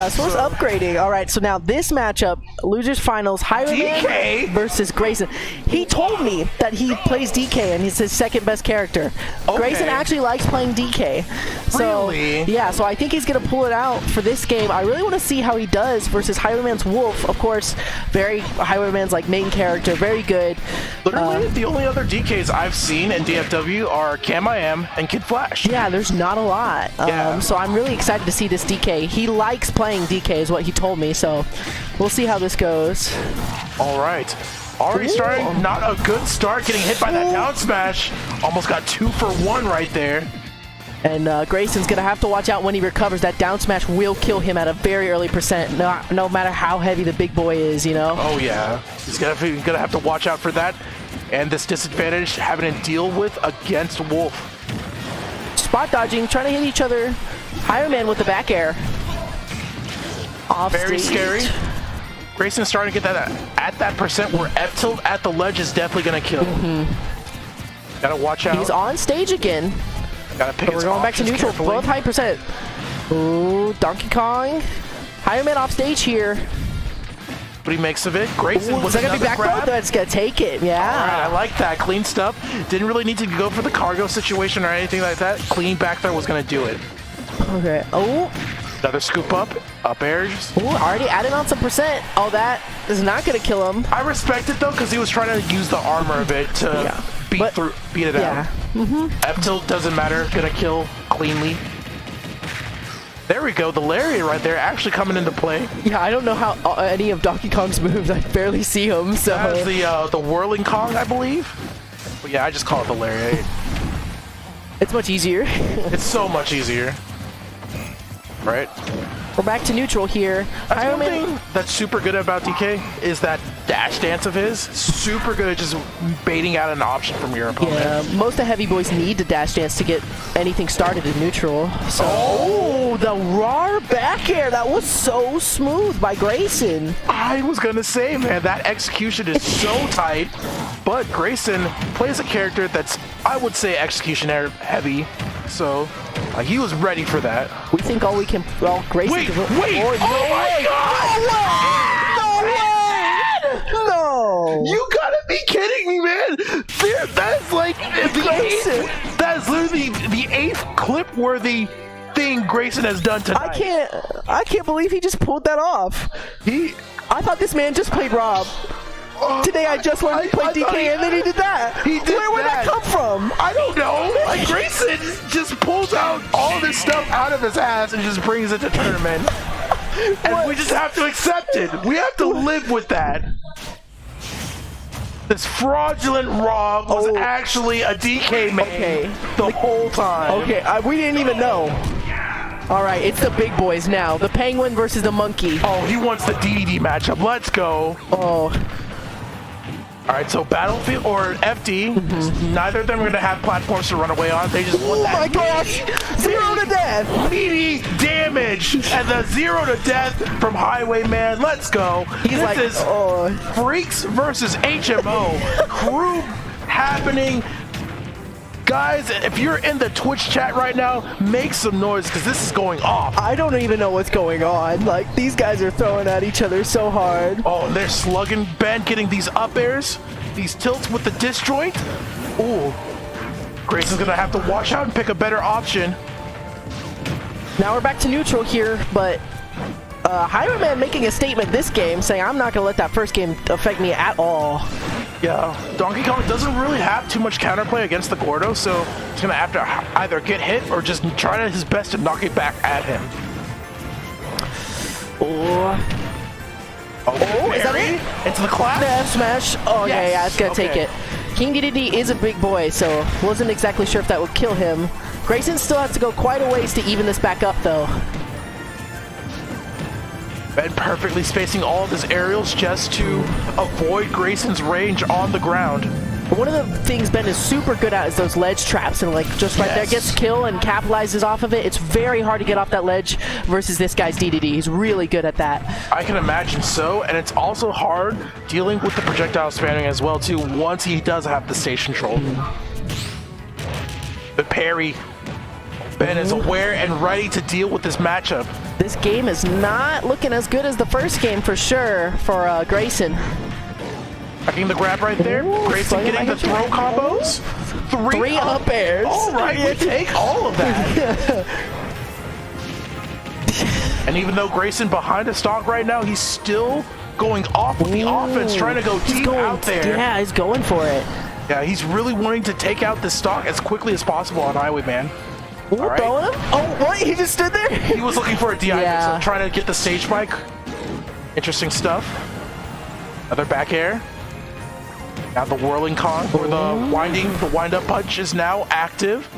So it's upgrading. All right, so now this matchup, losers finals, Highwayman versus Grayson. He told me that he plays DK and he's his second best character. Okay. Grayson actually likes playing DK. So, really? Yeah, so I think he's going to pull it out for this game. I really want to see how he does versus Highwayman's Wolf. Of course, Highwayman's like main character, very good. Literally, the only other DKs I've seen in DFW are Cam I Am and Kid Flash. Yeah, there's not a lot. So I'm really excited to see this DK. He likes playing DK is what he told me, so we'll see how this goes. All right, already starting, not a good start, getting hit by that down smash. Almost got 2 for 1 right there. And Grayson's gonna have to watch out when he recovers. That down smash will kill him at a very early percent, no matter how heavy the big boy is, you know? Oh yeah, he's gonna have to watch out for that, and this disadvantage having to deal with against Wolf. Spot dodging, trying to hit each other. Highwayman with the back air. Off Very stage. scary. Grayson's starting to get that at that percent where F tilt at the ledge is definitely gonna kill. Gotta watch out. He's on stage again. Gotta pick. We're going back to neutral. Carefully. Both high percent. Ooh, Donkey Kong. Highwayman off stage here. What he makes of it. Grayson was that gonna be back throw? That's gonna take it. Yeah. All right, I like that. Clean stuff. Didn't really need to go for the cargo situation or anything like that. Clean back throw was gonna do it. Okay. Oh. Another scoop up airs. Ooh, already adding on some percent. Oh, that is not gonna kill him. I respect it though, because he was trying to use the armor of it to beat it out. F tilt doesn't matter, gonna kill cleanly. There we go, the lariat right there actually coming into play. Yeah, I don't know how any of Donkey Kong's moves. I barely see him. So that's the whirling Kong, I believe. But yeah, I just call it the lariat. It's much easier. It's so much easier. Right? We're back to neutral here. That's one thing that's super good about DK is that dash dance of his. Super good at just baiting out an option from your opponent. Yeah, most of the heavy boys need to dash dance to get anything started in neutral. So, oh, the raw back air. That was so smooth by Grayson. I was going to say, man, that execution is so tight. But Grayson plays a character that's, I would say, execution heavy. So he was ready for that. We think all Grayson wait, oh my God! No! You gotta be kidding me, man! That's like that is literally the 8th clip-worthy thing Grayson has done tonight. I can't believe he just pulled that off. I thought this man just played R.O.B. Today I just learned to play DK and then he did that. Where'd that come from? I don't know. Like Grayson just pulls out all this stuff out of his ass and just brings it to tournament. And we just have to accept it. We have to live with that. This fraudulent R.O.B. was actually a DK main the whole time. Okay, we didn't even know. All right, it's the big boys now. The penguin versus the monkey. Oh, he wants the DDD matchup. Let's go. Oh. All right, so Battlefield or FD, neither of them are going to have platforms to run away on. They just want that. Oh my gosh! 0 to death! Meaty damage and the 0 to death from Highwayman. Let's go. This is Freaks versus HMO. Crew happening. Guys, if you're in the Twitch chat right now, make some noise because this is going off. I don't even know what's going on. Like, these guys are throwing at each other so hard. Oh, and they're slugging Ben, getting these up airs, these tilts with the disjoint. Ooh. Grayson's going to have to watch out and pick a better option. Now we're back to neutral here, but Highwayman making a statement this game, saying, I'm not going to let that first game affect me at all. Yeah, Donkey Kong doesn't really have too much counterplay against the Gordo, so he's going to have to either get hit or just try his best to knock it back at him. Is that it? Into the clap? The F smash. Oh, yes. Yeah, it's going to take it. King DDD is a big boy, so wasn't exactly sure if that would kill him. Grayson still has to go quite a ways to even this back up, though. Ben perfectly spacing all of his aerials just to avoid Grayson's range on the ground. One of the things Ben is super good at is those ledge traps, and like just right there gets kill and capitalizes off of it. It's very hard to get off that ledge versus this guy's DDD. He's really good at that. I can imagine so, and it's also hard dealing with the projectile spamming as well too once he does have the stage control. The parry Ben is aware and ready to deal with this matchup. This game is not looking as good as the first game for sure for Grayson. Tracking the grab right there. Ooh, Grayson getting the throw combos. Three up airs. All right, we take all of that. And even though Grayson behind a stock right now, he's still going off with the offense, trying to go deep out there. Yeah, he's going for it. Yeah, he's really wanting to take out the stock as quickly as possible on Highwayman. Ooh, right. Throwing him? Oh, what? He just stood there? He was looking for a DI, so trying to get the stage spike. Interesting stuff. Another back air. Now the whirling con, or the wind-up punch is now active.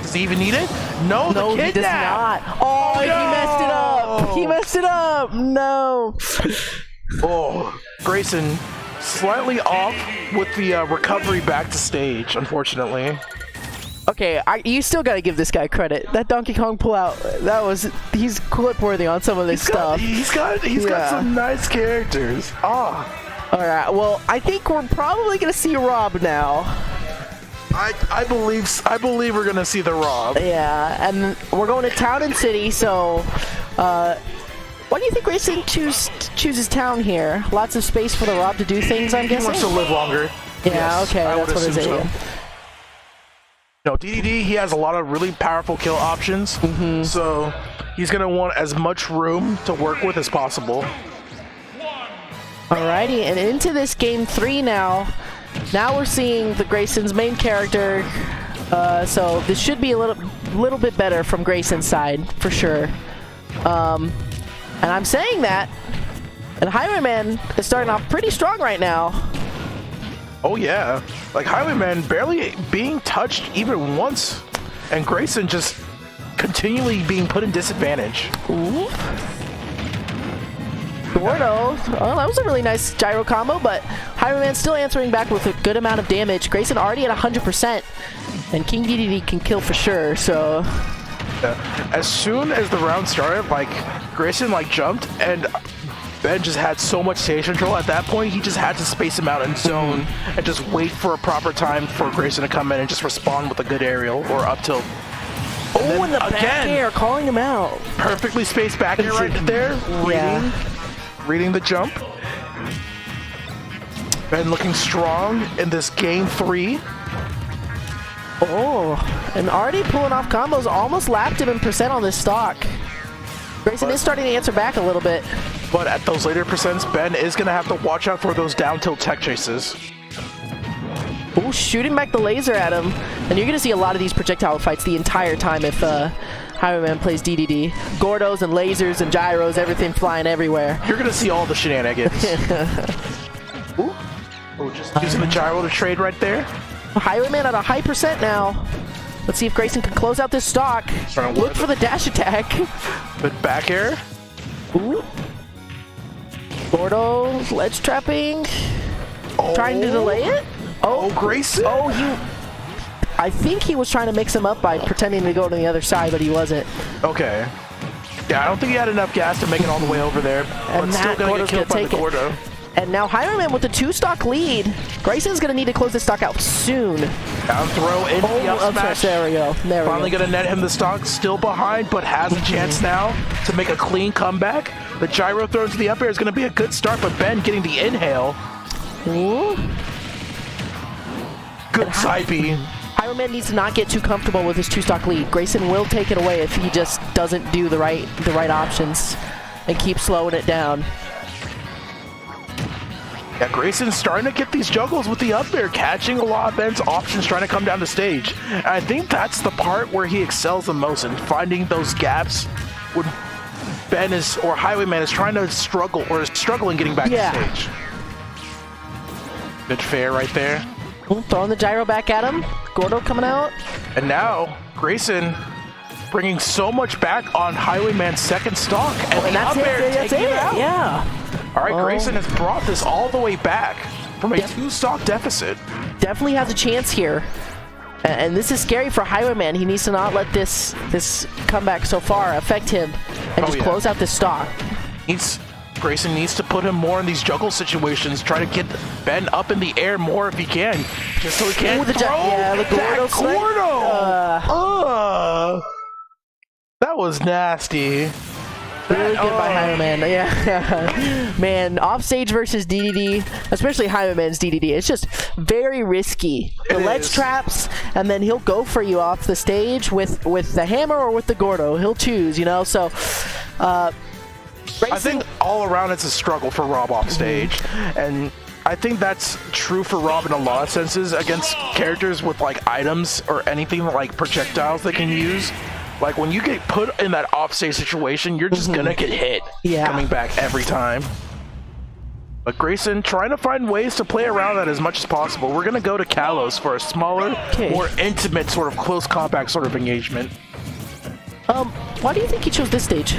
Does he even need it? No, he does not. Oh, no! He messed it up. He messed it up. No. Oh, Grayson slightly off with the recovery back to stage, unfortunately. Okay, you still gotta give this guy credit. That Donkey Kong pullout, he's clip worthy on some of this stuff. He's got some nice characters. All right, well, I think we're probably gonna see R.O.B now. I believe we're gonna see the R.O.B. Yeah, and we're going to Town and City, so why do you think Grayson chooses Town here? Lots of space for the R.O.B to do things, I'm guessing? He wants to live longer. Yeah, yes, okay, that's what it is. So. No, DDD, he has a lot of really powerful kill options, so he's going to want as much room to work with as possible. Alrighty, and into this game 3 now. Now we're seeing the Grayson's main character, so this should be a little bit better from Grayson's side, for sure. And I'm saying that, and Highwayman is starting off pretty strong right now. Oh yeah, like Highwayman barely being touched even once, and Grayson just continually being put in disadvantage. Ooh. Gordo, oh, that was a really nice gyro combo, but Highwayman still answering back with a good amount of damage. Grayson already at 100%, and King DDD can kill for sure, so... Yeah. As soon as the round started, like, Grayson, like, jumped, and Ben just had so much stage control at that point, he just had to space him out in zone and just wait for a proper time for Grayson to come in and just respond with a good aerial or up tilt. Oh, and the back air, calling him out. Perfectly spaced back air right there, reading the jump. Ben looking strong in this game 3. Oh, and already pulling off combos, almost lapped him in percent on this stock. Grayson is starting to answer back a little bit. But at those later percents, Ben is going to have to watch out for those down tilt tech chases. Ooh, shooting back the laser at him. And you're going to see a lot of these projectile fights the entire time if Highwayman plays DDD. Gordos and lasers and gyros, everything flying everywhere. You're going to see all the shenanigans. Ooh. Oh, just using the gyro to trade right there. Highwayman at a high percent now. Let's see if Grayson can close out this stock. Look for the dash attack. Good back air. Ooh. Gordo ledge trapping. Trying to delay it. Oh, Grayson. Oh, I think he was trying to mix him up by pretending to go to the other side, but he wasn't. Okay. Yeah, I don't think he had enough gas to make it all the way over there. And but still going to get killed by the Gordo. And now Highwayman with the 2-stock lead. Grayson's going to need to close this stock out soon. Down throw in the up smash. There we go. Finally going to net him the stock. Still behind, but has a chance now to make a clean comeback. The gyro throw into the up air is going to be a good start, but Ben getting the inhale. Ooh. Good side B. Highwayman needs to not get too comfortable with his 2-stock lead. Grayson will take it away if he just doesn't do the right options and keep slowing it down. Yeah, Grayson's starting to get these juggles with the up air, catching a lot of Ben's options, trying to come down the stage. And I think that's the part where he excels the most in finding those gaps when Ben is, or Highwayman is trying to struggle, or is struggling getting back to stage. Good fair right there. Ooh, throwing the gyro back at him. Gordo coming out. And now, Grayson bringing so much back on Highwayman's second stock. And the up air taking it out. Yeah. All right, Grayson has brought this all the way back from a 2-stock deficit. Definitely has a chance here. And this is scary for Highwayman. He needs to not let this comeback so far affect him and just close out this stock. Grayson needs to put him more in these juggle situations, try to get Ben up in the air more if he can, just so he can't throw the Gordo. That was nasty. Really good by Highwayman. Yeah. Man, offstage versus DDD, especially Highwayman's DDD, it's just very risky. The ledge traps, and then he'll go for you off the stage with the hammer or with the Gordo. He'll choose, you know? So, I think all around it's a struggle for R.O.B off stage. And I think that's true for R.O.B in a lot of senses against characters with like items or anything like projectiles they can use. Like, when you get put in that offstage situation, you're just gonna get hit coming back every time. But Grayson trying to find ways to play around that as much as possible. We're gonna go to Kalos for a smaller, more intimate sort of close combat sort of engagement. Why do you think he chose this stage?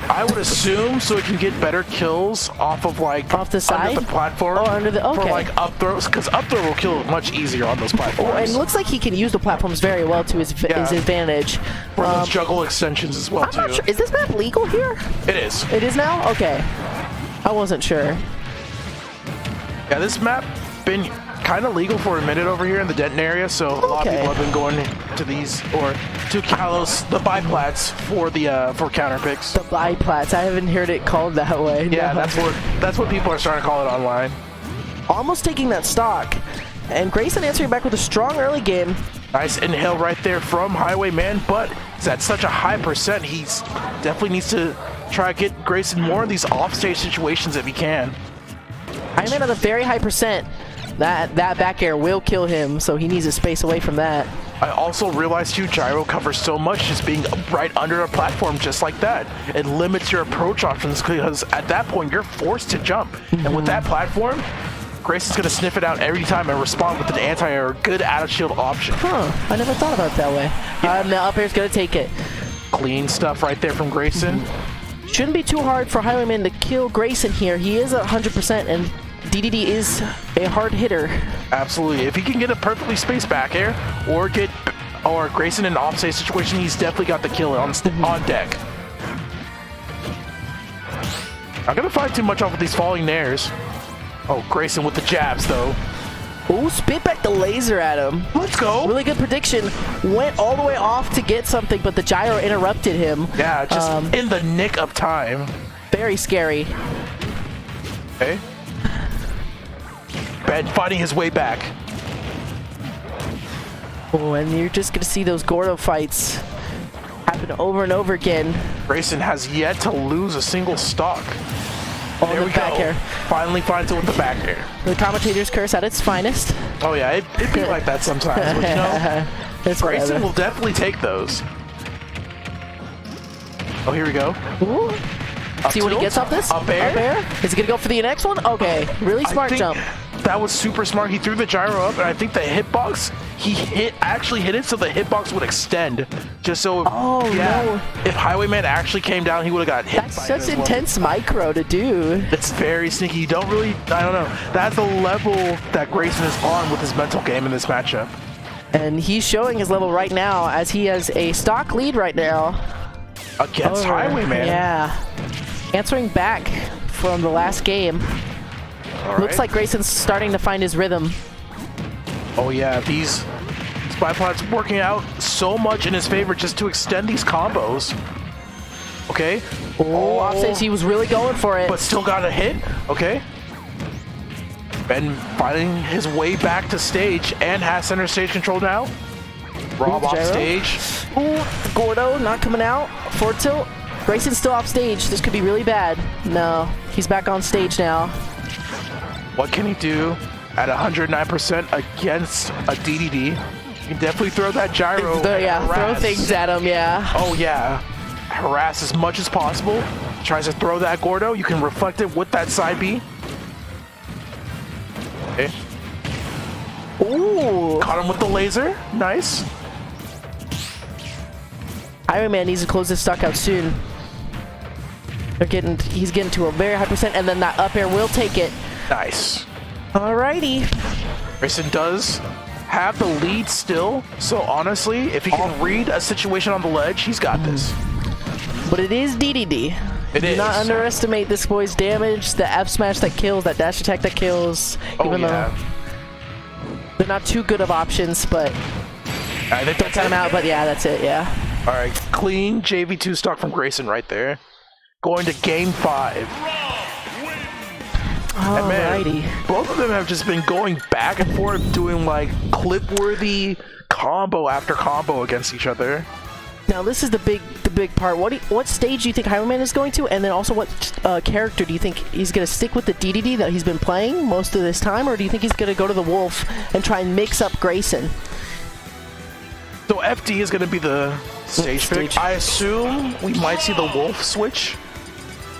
I would assume so it can get better kills off of like off the side, under the platform, under the for like up throws, because up throw will kill much easier on those platforms. And it looks like he can use the platforms very well to his advantage. For those juggle extensions as well. I'm not sure. Is this map legal here? It is. It is now. Okay, I wasn't sure. Yeah, this map been kind of legal for a minute over here in the Denton area, so a lot of people have been going to these or to Kalos, the biplats for the for counter picks. The biplats. I haven't heard it called that way. Yeah, that's what people are starting to call it online. Almost taking that stock, and Grayson answering back with a strong early game. Nice inhale right there from Highwayman, but it's at such a high percent. He's definitely needs to try to get Grayson more of these offstage situations if he can. Highwayman at a very high percent. That back air will kill him, so he needs to space away from that. I also realized too, gyro covers so much just being right under a platform just like that. It limits your approach options because at that point you're forced to jump. And with that platform, Grayson's gonna sniff it out every time and respond with an anti-air, good out of shield option. Huh, I never thought about it that way. The up air's gonna take it. Clean stuff right there from Grayson. Shouldn't be too hard for Highwayman to kill Grayson here. He is 100%, and DDD is a hard hitter. Absolutely. If he can get a perfectly spaced back air or get Grayson in an offstage situation, he's definitely got the kill on deck. Not gonna fight too much off with these falling nairs. Oh, Grayson with the jabs though. Ooh, spit back the laser at him. Let's go. Really good prediction. Went all the way off to get something, but the gyro interrupted him. Yeah, just in the nick of time. Very scary. Okay. Ben fighting his way back. Oh, and you're just gonna see those Gordo fights happen over and over again. Grayson has yet to lose a single stock. Oh, there we go. Air. Finally finds it with the back air. The commentator's curse at its finest. Oh yeah, it'd be like that sometimes, but you know, Grayson will definitely take those. Oh, here we go. Ooh. See what he gets off this? Up air? Up air? Is he gonna go for the next one? Okay, really smart jump. That was super smart. He threw the gyro up, and I think the hitbox, actually hit it so the hitbox would extend. Just so, if Highwayman actually came down, he would have got hit. That's such intense micro to do. It's very sneaky. You don't really, I don't know. That's the level that Grayson is on with his mental game in this matchup. And he's showing his level right now as he has a stock lead right now. Against Highwayman. Yeah. Answering back from the last game. Looks like Grayson's starting to find his rhythm. Oh yeah, these biplats working out so much in his favor just to extend these combos. Okay. Oh, offstage, he was really going for it. But still got a hit. Okay. Ben fighting his way back to stage and has center stage control now. R.O.B off stage. Ooh, Gordo not coming out. Forward tilt. Grayson's still off stage. This could be really bad. No, he's back on stage now. What can he do at 109% against a DDD? You can definitely throw that gyro. Throw things at him, yeah. Oh, yeah. Harass as much as possible. Tries to throw that Gordo. You can reflect it with that side B. Okay. Ooh. Caught him with the laser. Nice. Highwayman needs to close this stock out soon. He's getting to a very high percent, and then that up air will take it. Nice. Alrighty. Grayson does have the lead still, so honestly, if he can read a situation on the ledge, he's got this. But it is DDD. Do not underestimate this boy's damage, the F smash that kills, that dash attack that kills. Even though they're not too good of options, but don't count them out. But yeah, that's it. Yeah. All right, clean JV2 stock from Grayson right there. Going to game 5. And man, both of them have just been going back and forth, doing like clip-worthy combo after combo against each other. Now this is the big part. What stage do you think Highwayman is going to, and then also what character do you think he's going to stick with the DDD that he's been playing most of this time, or do you think he's going to go to the Wolf and try and mix up Grayson? So FD is going to be the stage pick. I assume we might see the Wolf switch.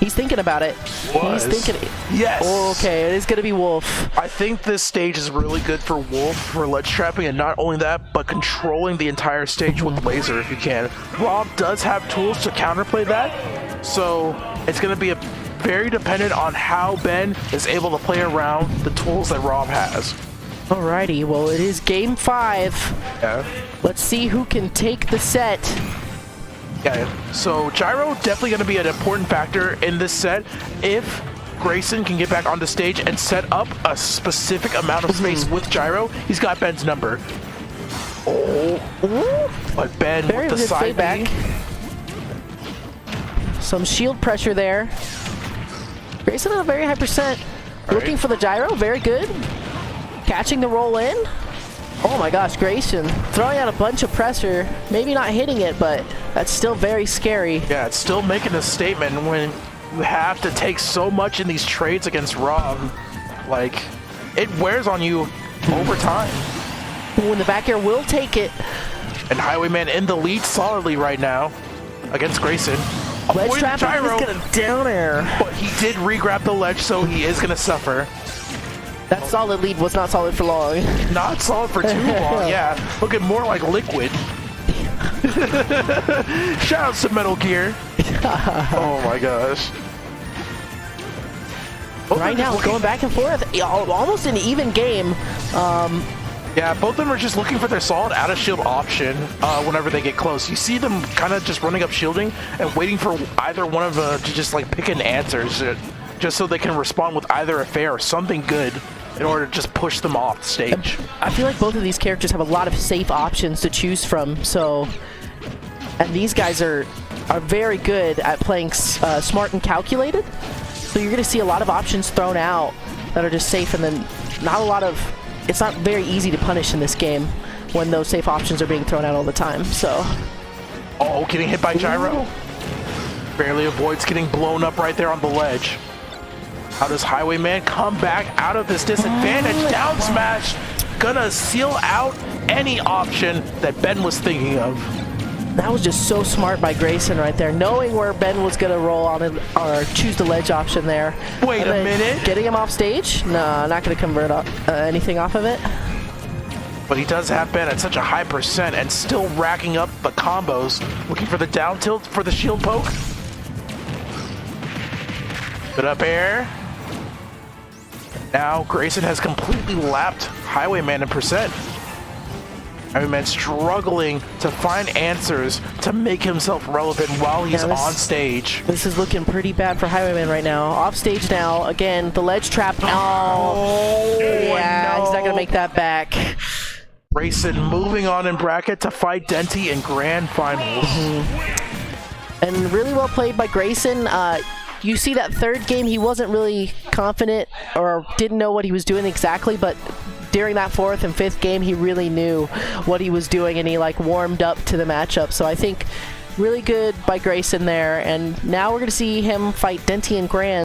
He's thinking about it. He's thinking. Yes. Oh, okay, it is going to be Wolf. I think this stage is really good for Wolf for ledge trapping, and not only that, but controlling the entire stage with laser if you can. R.O.B does have tools to counterplay that, so it's going to be very dependent on how Ben is able to play around the tools that R.O.B has. Alrighty, well it is game 5. Yeah. Let's see who can take the set. Yeah, so Gyro definitely going to be an important factor in this set. If Grayson can get back on the stage and set up a specific amount of space with Gyro, he's got Ben's number. Oh, but Ben with the side back. Some shield pressure there. Grayson at a very high percent. Looking for the gyro, very good. Catching the roll in. Oh my gosh, Grayson throwing out a bunch of pressure. Maybe not hitting it, but that's still very scary. Yeah, it's still making a statement when you have to take so much in these trades against R.O.B. Like, it wears on you over time. When the back air will take it. And Highwayman in the lead solidly right now against Grayson. Ledge trap is gonna down air. But he did re-grab the ledge, so he is gonna suffer. That solid lead was not solid for long. Not solid for too long, yeah. Looking more like liquid. Shout out to Metal Gear. Oh my gosh. Right now, going back and forth, almost an even game. Yeah, both of them are just looking for their solid out-of-shield option whenever they get close. You see them kind of just running up shielding and waiting for either one of them to just like pick an answer, just so they can respond with either a fair or something good in order to just push them off the stage. I feel like both of these characters have a lot of safe options to choose from, so... And these guys are very good at playing smart and calculated, so you're going to see a lot of options thrown out that are just safe, and then not a lot of... It's not very easy to punish in this game when those safe options are being thrown out all the time, so... Oh, getting hit by Gyro. Barely avoids getting blown up right there on the ledge. How does Highwayman come back out of this disadvantage? Down smash, gonna seal out any option that Ben was thinking of. That was just so smart by Grayson right there, knowing where Ben was gonna roll on it or choose the ledge option there. Wait a minute. Getting him off stage? No, not gonna convert anything off of it. But he does have Ben at such a high percent and still racking up the combos, looking for the down tilt for the shield poke. Good up air. Now Grayson has completely lapped Highwayman in percent. Highwayman struggling to find answers to make himself relevant while he's on stage. This is looking pretty bad for Highwayman right now. Off stage now, again, the ledge trap. Oh, yeah, no. He's not gonna make that back. Grayson moving on in bracket to fight Denty in grand finals. And really well played by Grayson. You see that third game, he wasn't really confident or didn't know what he was doing exactly, but during that fourth and fifth game, he really knew what he was doing and he like warmed up to the matchup. So I think really good by Grayson there. And now we're going to see him fight Denty in grand.